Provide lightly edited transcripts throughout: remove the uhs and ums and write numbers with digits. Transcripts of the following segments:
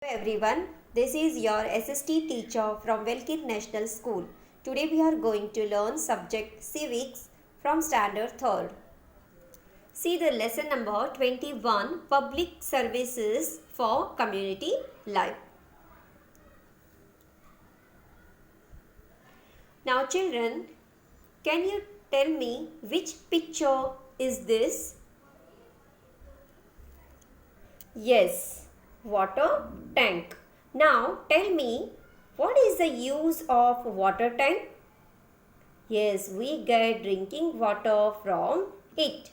Hello everyone, this is your SST teacher from Welkin National School. Today we are going to learn subject civics from standard 3rd. See the lesson number 21, public services for community life. Now children, can you tell me which picture is this? Yes, water tank. Now tell me, what is the use of water tank? Yes, we get drinking water from it.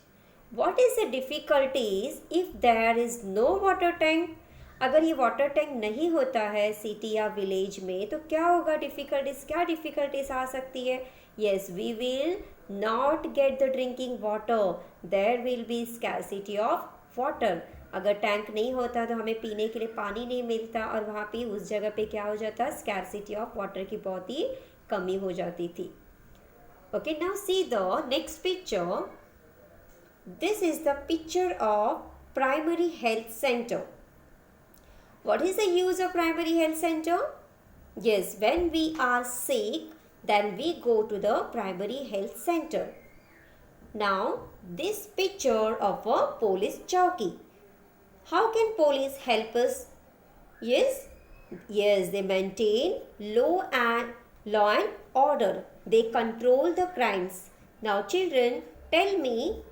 What is the difficulties if there is no water tank? अगर ये water tank नहीं होता है city या village में तो क्या होगा क्या डिफ़िकल्टीज आ सकती है? Yes, we will not get the drinking water. There will be scarcity of water. अगर टैंक नहीं होता तो हमें पीने के लिए पानी नहीं मिलता और वहाँ पे उस जगह पे क्या हो जाता? स्कैरसिटी ऑफ वाटर की बहुत ही कमी हो जाती थी. Okay, now see the next picture. This is the picture of primary health center. What is the use of primary health center? Yes, when we are sick, then we go to the primary health center. Now, this picture of a police chowki. How can police help us? Yes, they maintain law and order. They control the crimes. Now, children, tell me,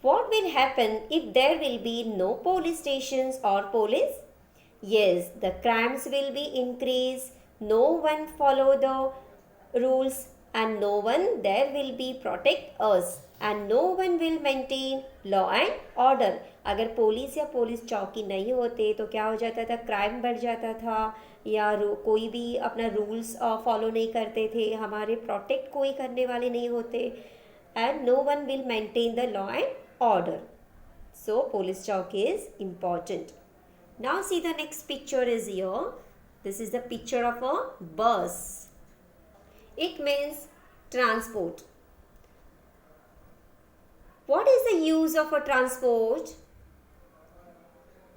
what will happen if there will be no police stations or police? Yes, the crimes will be increased. No one follow the rules and no one there will be protect us and no one will maintain law and order. अगर police या police चौकी नहीं होते तो क्या हो जाता था? क्राइम बढ़ जाता था या कोई भी अपना रूल्स फॉलो नहीं करते थे, हमारे प्रोटेक्ट कोई करने वाले नहीं होते and no one will maintain the law and order. So police chowki is important. Now see the next picture is here. This is the picture of a bus. It means transport. What is the use of a transport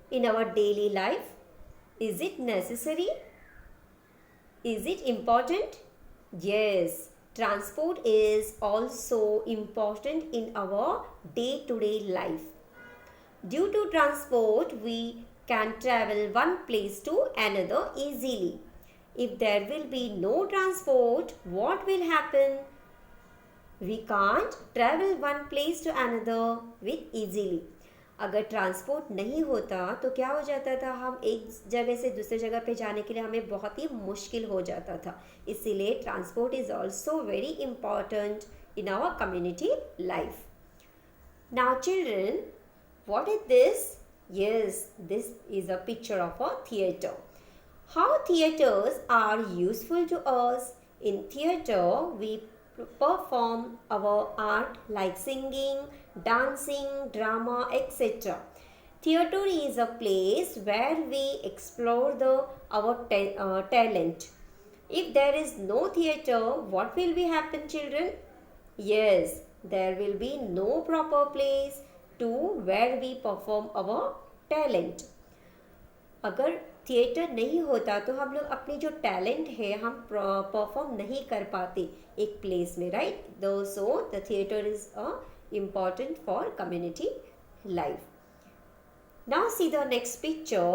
in our daily life? Is it necessary? Is it important? Yes, transport is also important in our day-to-day life. Due to transport, we can travel one place to another easily. If there will be no transport, what will happen? We can't travel one place to another with easily. अगर transport नहीं होता तो क्या हो जाता था? हम एक जगह से दूसरे जगह पे जाने के लिए हमें बहुत ही मुश्किल हो जाता था. इसीलिए transport is also very important in our community life. Now children, what is this? Yes, this is a picture of a theater. How theaters are useful to us? In theater, we perform our art like singing, dancing, drama, etc. Theater is a place where we explore our talent. If there is no theater, what will be happen, children? Yes, there will be no proper place to where we perform our talent. अगर theatre नहीं होता तो हम लोग अपनी जो talent है हम परफॉर्म नहीं कर पाते एक प्लेस में, right? So the theatre is important for community life. Now see the next picture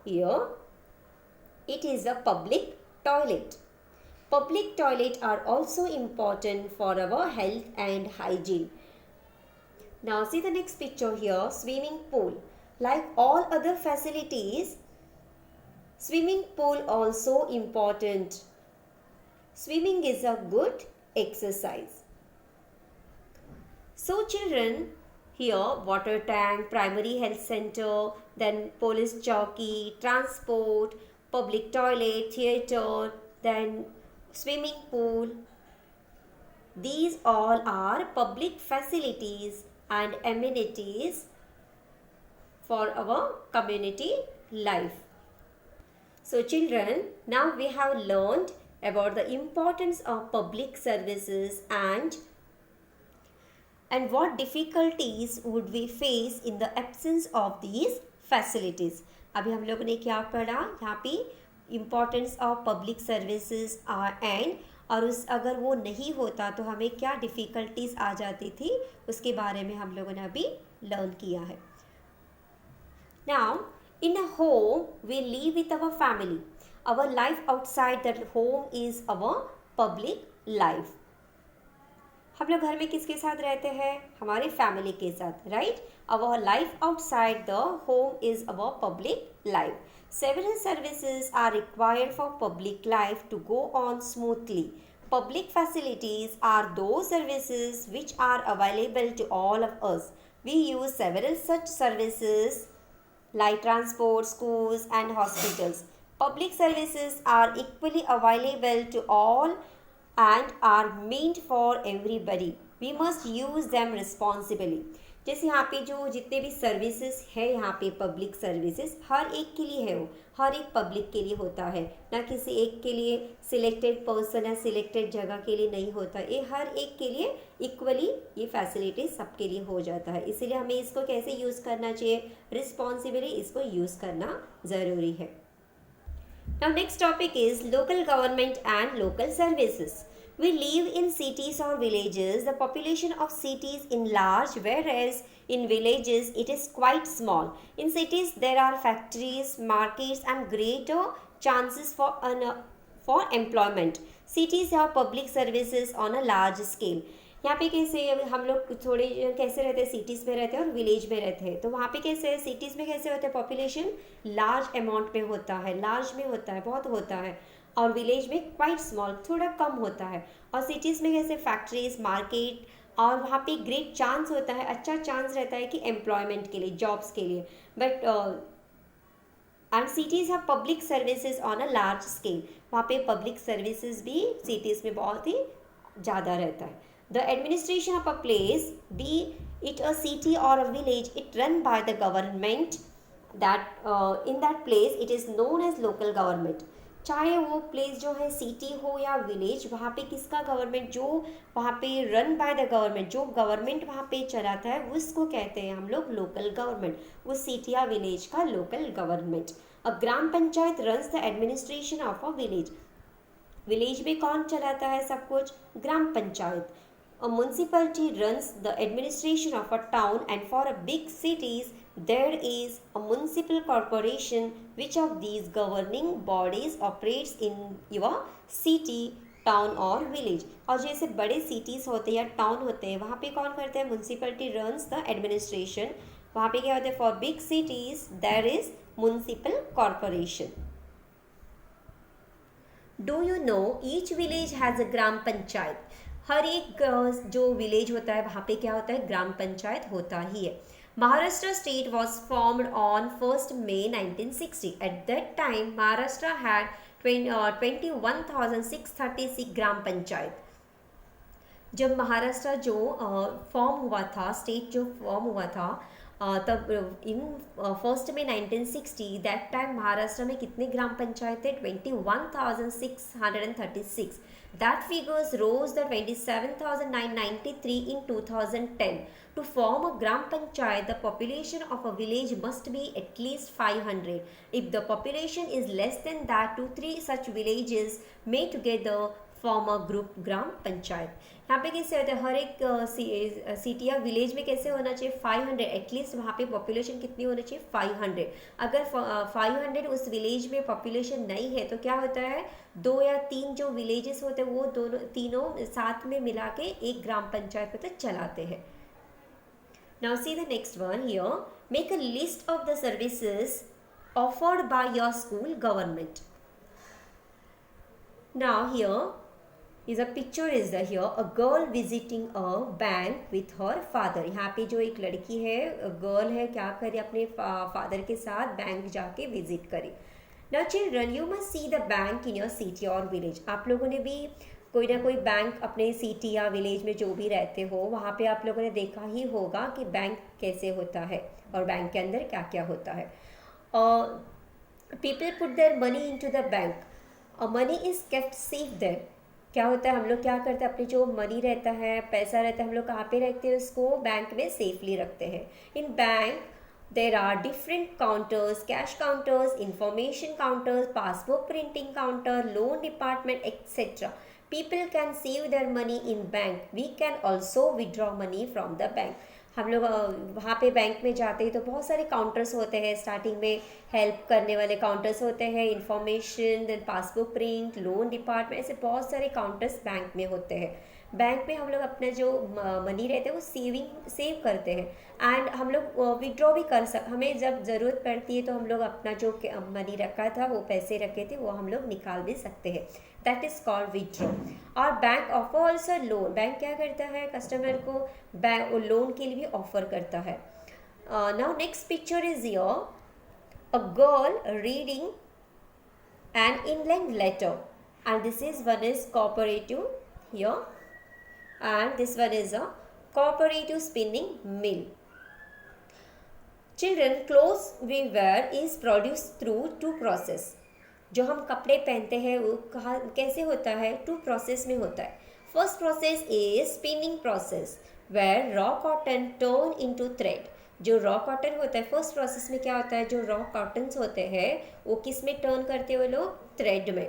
here. It is a public toilet. Public toilets are also important for our health and hygiene. Now see the next picture here. Swimming pool. Like all other facilities, swimming pool also important. Swimming is a good exercise. So children, here water tank, primary health center, then police chowki, transport, public toilet, theater, then swimming pool. These all are public facilities and amenities for our community life. So children, now we have learned about the importance of public services and what difficulties would we face in the absence of these facilities. अभी हम लोगों ने क्या पढ़ा यहाँ पे, importance of public services and, और उस अगर वो नहीं होता तो हमें क्या डिफ़िकल्टीज आ जाती थी, उसके बारे में हम लोगों ने अभी लर्न किया है. Now, in a home, we live with our family. Our life outside that home is our public life. हम लोग घर में किसके साथ रहते हैं, हमारे फैमिली के साथ, right. Our life outside the home is our public life. Several services are required for public life to go on smoothly. Public facilities are those services which are available to all of us. We use several such services like transport, schools, and hospitals. Public services are equally available to all and are meant for everybody. We must use them responsibly. जैसे यहाँ पे जो जितने भी services है, यहाँ पे public services हर एक के लिए है, वो हर एक पब्लिक के लिए होता है, ना किसी एक के लिए सिलेक्टेड पर्सन या सिलेक्टेड जगह के लिए नहीं होता. ये हर एक के लिए इक्वली ये फैसिलिटीज सबके लिए हो जाता है. इसीलिए हमें इसको कैसे यूज़ करना चाहिए, रिस्पॉन्सिबली इसको यूज़ करना ज़रूरी है. Now next topic is local government and local services. We live in cities or villages. The population of cities is large, whereas in villages it is quite small. In cities there are factories, markets, and greater chances for employment. Cities have public services on a large scale. यहाँ पे कैसे हम लोग थोड़े कैसे रहते हैं, cities में रहते हैं और विलेज में रहते हैं. तो वहाँ पे कैसे है, सिटीज़ में कैसे होता है, पॉपुलेशन लार्ज अमाउंट में होता है, लार्ज में होता है, बहुत होता है, और विलेज में क्वाइट स्मॉल, थोड़ा कम होता है. और सिटीज़ में कैसे फैक्ट्रीज, मार्केट, और वहाँ पे ग्रेट चांस होता है, अच्छा चांस रहता है कि एम्प्लॉयमेंट के लिए, जॉब्स के लिए. But and cities have public services on a large scale. वहाँ पे पब्लिक सर्विसेज भी सिटीज़ में बहुत ही ज़्यादा रहता है. The administration of a place, be it a city or a village, it run by the government that in that place it is known as local government. चाहे वो प्लेस जो है सिटी हो या विलेज, वहाँ पे किसका गवर्नमेंट, जो वहाँ पे रन बाय द गवर्नमेंट, जो गवर्नमेंट वहाँ पे चलाता है उसको कहते हैं हम लोग लोकल गवर्नमेंट. उस सिटी या विलेज का लोकल गवर्नमेंट. अब gram panchayat runs the administration of a village. Village में कौन चलाता है सब कुछ, ग्राम panchayat. A municipality runs the administration of a town, and for a big cities there is a municipal corporation. Which of these governing bodies operates in your city, town or village? और जैसे बड़े cities होते हैं या town होते हैं, वहाँ पे कौन करते हैं, municipality runs the administration. वहाँ पे क्या होता है, for big cities there is municipal corporation. Do you know each village has a gram panchayat? हर एक जो विलेज होता है वहाँ पे क्या होता है, ग्राम पंचायत होता ही है. Maharashtra state was formed on 1 May 1960. At that time Maharashtra had 21,636 ग्राम पंचायत. जब महाराष्ट्र जो फॉर्म हुआ था, स्टेट जो फॉर्म हुआ था, तब इन 1 May 1960 दैट टाइम महाराष्ट्र में कितने ग्राम पंचायत थे, 21,636. That figures rose to 27,993 in 2010. To form a gram panchayat, the population of a village must be at least 500. If the population is less than that, 2-3 such villages may together form a group gram panchayat. यहाँ पे कैसे होता है, हर एक city या village में कैसे होना चाहिए, 500 एटलीस्ट. वहाँ पे पॉपुलेशन कितनी होनी चाहिए, 500. अगर 500 उस विलेज में पॉपुलेशन नहीं है तो क्या होता है, 2 या 3 जो विलेजेस होते हैं वो दोनों तीनों साथ में मिला के एक ग्राम पंचायत तक चलाते हैं. Now see the next one here. Make a list of the services offered by your school government. Now here is a picture is there here, a girl visiting a bank with her father. यहाँ पे जो एक लड़की है, girl है, क्या करे, अपने फादर के साथ बैंक जाके विजिट करे. Now children, you must see the bank in your city or village. आप लोगों ने भी कोई ना कोई बैंक अपने सिटी या विलेज में जो भी रहते हो वहाँ पे आप लोगों ने देखा ही होगा कि बैंक कैसे होता है और बैंक के अंदर क्या क्या होता है. People put their money into the bank. Money is kept safe there. क्या होता है, हम लोग क्या करते हैं, अपने जो मनी रहता है, पैसा रहता है, हम लोग कहाँ पे रखते हैं, उसको बैंक में सेफली रखते हैं. इन bank There are different counters, cash counters, information counters, passbook printing counter, loan department, etc. People can save their money in bank. We can also withdraw money from the bank. हम लोग वहाँ पे bank में जाते हैं तो बहुत सारे काउंटर्स होते हैं. स्टार्टिंग में हेल्प करने वाले काउंटर्स होते हैं, information, then passbook print, loan department, ऐसे बहुत सारे काउंटर्स बैंक में होते हैं. बैंक में हम लोग अपना जो मनी रहते हैं वो सेव करते हैं. एंड हम लोग विड्रॉ भी हमें जब ज़रूरत पड़ती है तो हम लोग अपना जो मनी रखा था, वो पैसे रखे थे, वो हम लोग निकाल भी सकते हैं. That is called withdraw. और bank offer also loan. Bank क्या करता है, कस्टमर को बैंक लोन के लिए भी ऑफर करता है. Now next picture is your a girl reading an inland letter, and this is one is cooperative here, and this one is a cooperative spinning mill. Children, clothes we wear is produced through two process. जो हम कपड़े पहनते हैं वो कैसे होता है, to process में होता है. First process is spinning process where raw cotton turn into thread. जो रॉ कॉटन होता है फर्स्ट प्रोसेस में क्या होता है, जो रॉ कॉटन्स होते हैं वो किस में टर्न करते हैं वो लोग, थ्रेड में.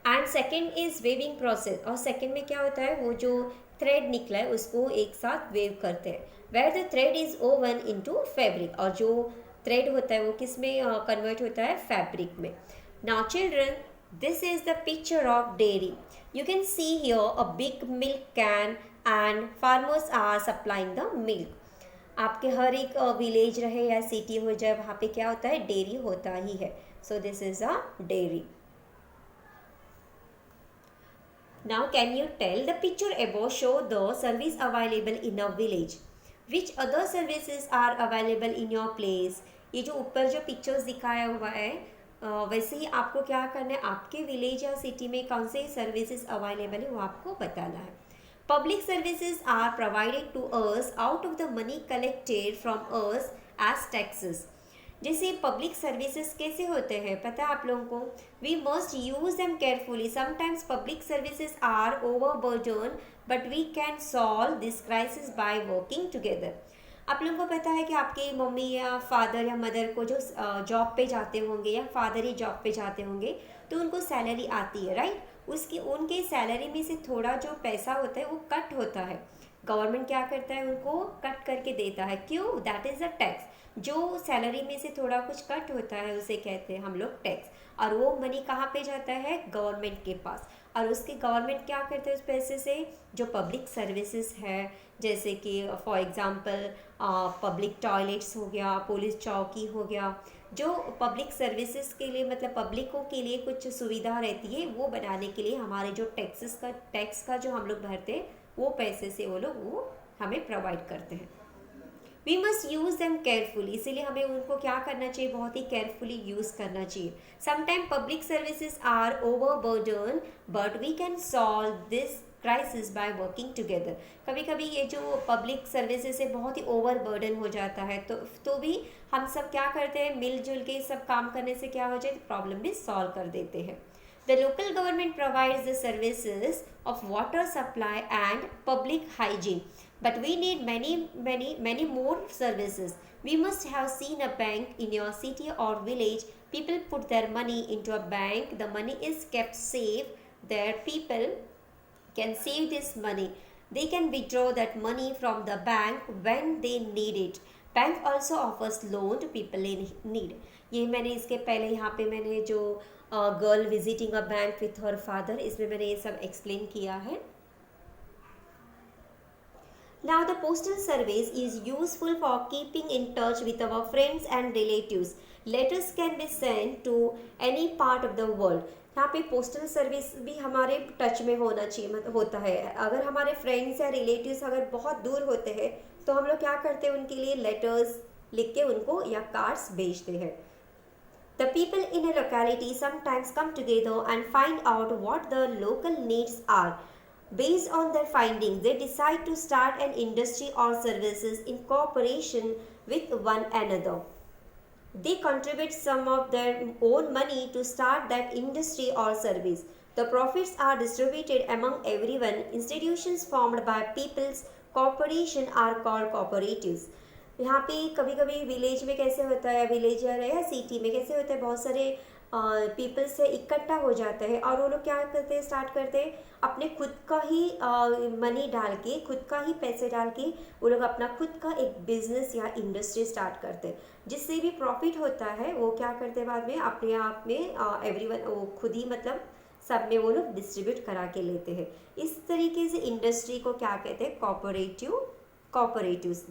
And second is weaving process. और सेकेंड में क्या होता है, वो जो थ्रेड निकला है उसको एक साथ वेव करते हैं. Where the thread is woven into fabric. और जो थ्रेड होता है वो किस में कन्वर्ट होता है, फैब्रिक में. Now children, this is the picture of dairy. You can see here a big milk can and farmers are supplying the milk. आपके हर एक विलेज रहे या सिटी हो जाए वहाँ पे क्या होता है, डेयरी होता ही है. So this is a dairy. Now can you tell the picture above show the service available in a village? Which other services are available in your place? ये जो ऊपर जो पिक्चर्स दिखाया हुआ है वैसे ही आपको क्या करना है, आपके विलेज या सिटी में कौन से सर्विसेज अवेलेबल है वो आपको बताना है. Public services are provided to us out of the money collected from us as taxes. जैसे पब्लिक सर्विसेज कैसे होते हैं पता है आप लोगों को, we must use them carefully. Sometimes public services are overburden but we can solve this crisis by working together. आप लोगों को पता है कि आपकी मम्मी या फादर या मदर को जो जॉब पे जाते होंगे या फादर ही जॉब पे जाते होंगे तो उनको सैलरी आती है, राइट. उनके सैलरी में से थोड़ा जो पैसा होता है वो कट होता है. गवर्नमेंट क्या करता है, उनको कट करके देता है. क्यों, दैट इज़ अ टैक्स. जो सैलरी में से थोड़ा कुछ कट होता है उसे कहते हैं हम लोग टैक्स. और वो मनी कहाँ पे जाता है, गवर्नमेंट के पास. और उसके गवर्नमेंट क्या करते हैं उस पैसे से, जो पब्लिक सर्विसेज है जैसे कि फॉर एग्जांपल पब्लिक टॉयलेट्स हो गया, पुलिस चौकी हो गया, जो पब्लिक सर्विसेज के लिए मतलब पब्लिकों के लिए कुछ सुविधा रहती है वो बनाने के लिए हमारे जो टैक्स का जो हम लोग भरते हैं वो पैसे से वो लोग वो हमें प्रोवाइड करते हैं. We must use them carefully. इसीलिए हमें उनको क्या करना चाहिए, बहुत ही केयरफुली यूज करना चाहिए. Sometime public services are overburden but we can solve this crisis by working together. कभी कभी ये जो पब्लिक सर्विसेज से बहुत ही ओवरबर्डन हो जाता है तो भी हम सब क्या करते हैं, मिलजुल के सब काम करने से क्या हो जाए, प्रॉब्लम भी सॉल्व कर देते हैं. The local government provides the services of water supply and public hygiene. But we need many more services. We must have seen a bank in your city or village. People put their money into a bank. The money is kept safe there. People can save this money. They can withdraw that money from the bank when they need it. Bank also offers loan to people in need. ये मैंने इसके पहले यहाँ पे मैंने जो girl visiting a bank with her father, इसमें मैंने ये सब एक्सप्लेन किया है. Now the postal service is useful for keeping in touch with our friends and relatives. Letters can be sent to any part of the world. यहाँ पे postal service भी हमारे टच में होना चाहिए, मतलब होता है. अगर हमारे फ्रेंड्स या रिलेटिव्स अगर बहुत दूर होते हैं तो हम लोग क्या करते हैं, उनके लिए लेटर्स लिख के उनको या कार्ड्स भेजते हैं. The people in a locality sometimes come together and find out what the local needs are. Based on their findings, they decide to start an industry or services in cooperation with one another. They contribute some of their own money to start that industry or service. The profits are distributed among everyone. Institutions formed by people's cooperation are called cooperatives. यहाँ पे कभी कभी village में कैसे होता है, villager है या सिटी में कैसे होता है, बहुत सारे पीपल से इकट्ठा हो जाते हैं और वो लोग क्या करते हैं, स्टार्ट करते हैं अपने खुद का ही मनी डाल के, खुद का ही पैसे डाल के वो लोग अपना खुद का एक बिजनेस या इंडस्ट्री स्टार्ट करते हैं, जिससे भी प्रॉफिट होता है वो क्या करते हैं बाद में अपने आप में एवरीवन वो खुद ही मतलब सब में वो लोग डिस्ट्रीब्यूट करा के लेते हैं। इस तरीके से इंडस्ट्री को क्या कहते हैं, कॉपरेटिव्स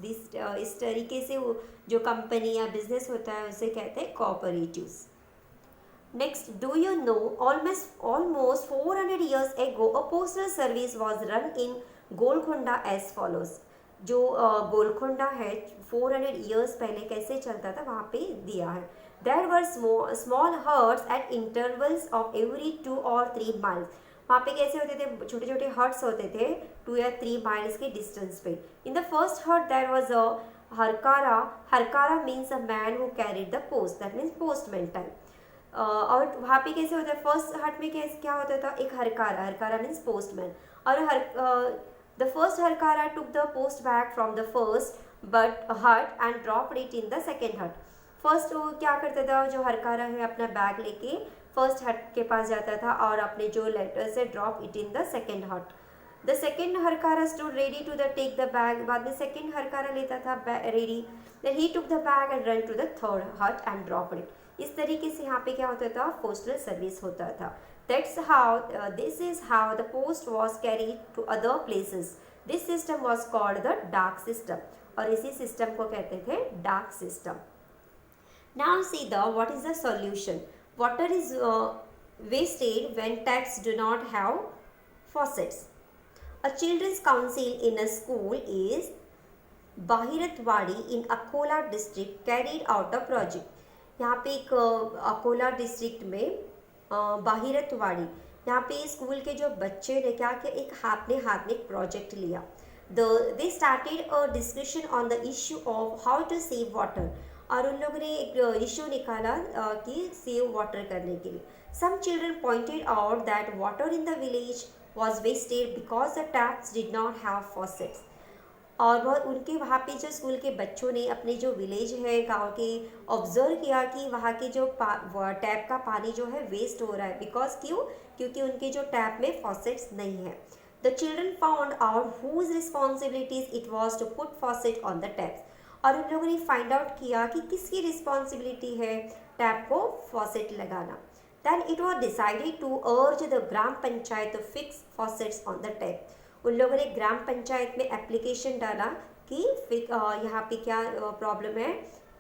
इस तरीके से वो जो कंपनी या बिजनेस होता है उसे कहते हैं cooperatives. Next, do you know almost 400 years ago a postal service was run in Golconda as follows। जो गोलकोंडा है 400 years पहले कैसे चलता था वहाँ पे दिया है। There were small huts at intervals of every 2 or 3 miles। वहाँ पे कैसे होते थे, छोटे छोटे हट्स होते थे 2 या 3 miles के डिस्टेंस पे। In the first hut there was a Hurkaru means a man who carried the post, that means postman type। और वहाँ पे कैसे होता है, फर्स्ट हट में कैसे क्या होता था, एक हरकारा मीन्स पोस्टमैन, और द फर्स्ट हरकारा took the post bag from the first but hut and dropped it in the second hut. First वो क्या करता था, जो हरकारा है अपना बैग लेके फर्स्ट हट के पास जाता था और अपने जो लेटर्स है drop it in the second hut. The second हरकारा stood ready to the take the bag, बाद में सेकेंड हरकारा लेता था ready, then he took the bag and ran to the third hut and drop it. इस तरीके से यहाँ पे क्या होता था, पोस्टल सर्विस होता था। This is how the post was carried to other places. This system was called the dak system, और इसी सिस्टम को कहते थे डाक system. Now see the what is the solution. Water is wasted when taps do not have faucets. A children's council in a school is Bahiratwadi in Akola district carried out a project। यहाँ पे एक Akola district में बाहिरतवाड़ी, यहाँ पे school के जो बच्चे ने क्या किया, एक हाथ में एक प्रोजेक्ट लिया। They started a discussion on the issue of how to save water, और उन लोगों ने एक इश्यू निकाला कि सेव वाटर करने के लिए। Some children pointed out that water in the village was wasted because the taps did not have faucets. और वह उनके वहाँ पे जो स्कूल के बच्चों ने अपने जो विलेज है गांव के ऑब्जर्व किया कि वहाँ के जो टैप का पानी जो है वेस्ट हो रहा है, बिकॉज क्योंकि उनके जो टैप में फॉसेट्स नहीं है। The children found out whose responsibilities it was to put faucet on the taps, और उन लोगों ने फाइंड आउट किया कि किसकी रिस्पॉन्सिबिलिटी है टैप को फॉसेट लगाना। Then it was decided to urge the gram panchayat to fix faucets on the tap. उन लोगों ने ग्राम पंचायत में एप्लीकेशन डाला कि यहाँ पे क्या प्रॉब्लम है,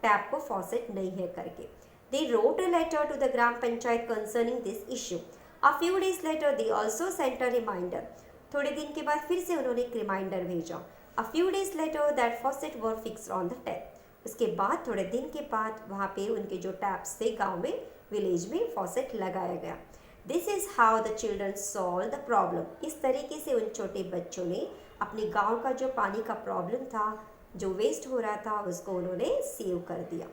टैप को फॉसेट नहीं है करके। They wrote a letter to the gram panchayat concerning this issue. A few days later they also sent a reminder. थोड़े दिन के बाद फिर से उन्होंने एक रिमाइंडर भेजा। A few days later that faucet were fixed on the tap. उसके बाद थोड़े दिन के बाद वहाँ पे उनके जो टैप्स थे गाँव में विलेज में फॉसेट लगाया गया। This is how the children solve the problem. इस तरीके से उन छोटे बच्चों ने अपने गांव का जो पानी का प्रॉब्लम था, जो वेस्ट हो रहा था, उसको उन्होंने सेव कर दिया,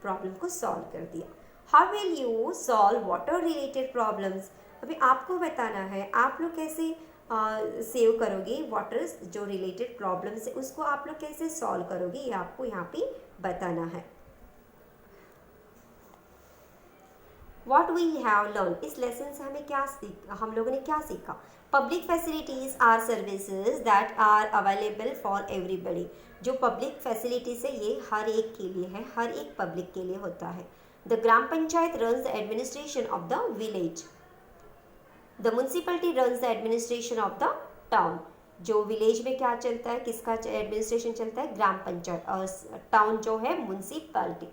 प्रॉब्लम को सॉल्व कर दिया। How will you solve water related problems. अभी आपको बताना है आप लोग कैसे सेव करोगे वाटर जो रिलेटेड प्रॉब्लम्स है, उसको आप लोग कैसे सॉल्व करोगे, ये आपको यहाँ पे बताना है। What we have learned, इस लेसन से हम लोगों ने क्या सीखा। Public facilities are services that are available for everybody. जो पब्लिक फैसिलिटीज़ है ये हर एक के लिए है, हर एक पब्लिक के लिए होता है। The gram panchayat runs the administration of the village. The municipality runs the administration of the town. जो विलेज में क्या चलता है, किसका एडमिनिस्ट्रेशन चलता है, ग्राम पंचायत, और टाउन जो है municipality.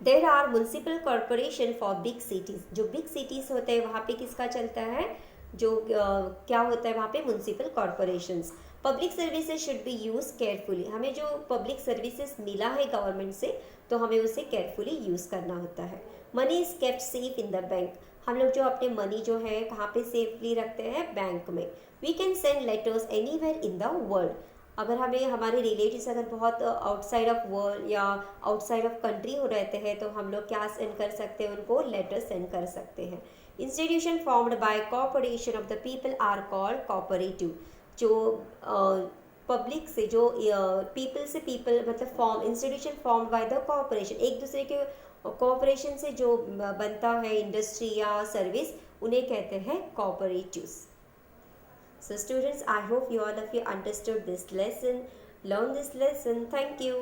There are municipal corporation for big cities. जो बिग सिटीज़ होते हैं वहाँ पे किसका चलता है, जो क्या होता है वहाँ पे, municipal corporations. Public services should be use carefully. हमें जो पब्लिक सर्विसेज मिला है गवर्नमेंट से तो हमें उसे केयरफुली यूज़ करना होता है। Money is kept safe in the bank. हम लोग जो अपने मनी जो है कहाँ पे सेफली रखते हैं, बैंक में। We can send letters anywhere in the world. अगर हमें हमारे रिलेटिव्स अगर बहुत आउटसाइड ऑफ वर्ल्ड या आउटसाइड ऑफ कंट्री हो रहते हैं तो हम लोग क्या सेंड कर सकते हैं, उनको लेटर सेंड कर सकते हैं। Institution formed by corporation of the people are called cooperative. जो पब्लिक से, जो पीपल से पीपल मतलब form institution form by the corporation, एक दूसरे के कॉरपोरेशन से जो बनता है इंडस्ट्री या सर्विस, उन्हें कहते हैं cooperatives. So students, I hope you all of you understood this lesson, learned this lesson. Thank you.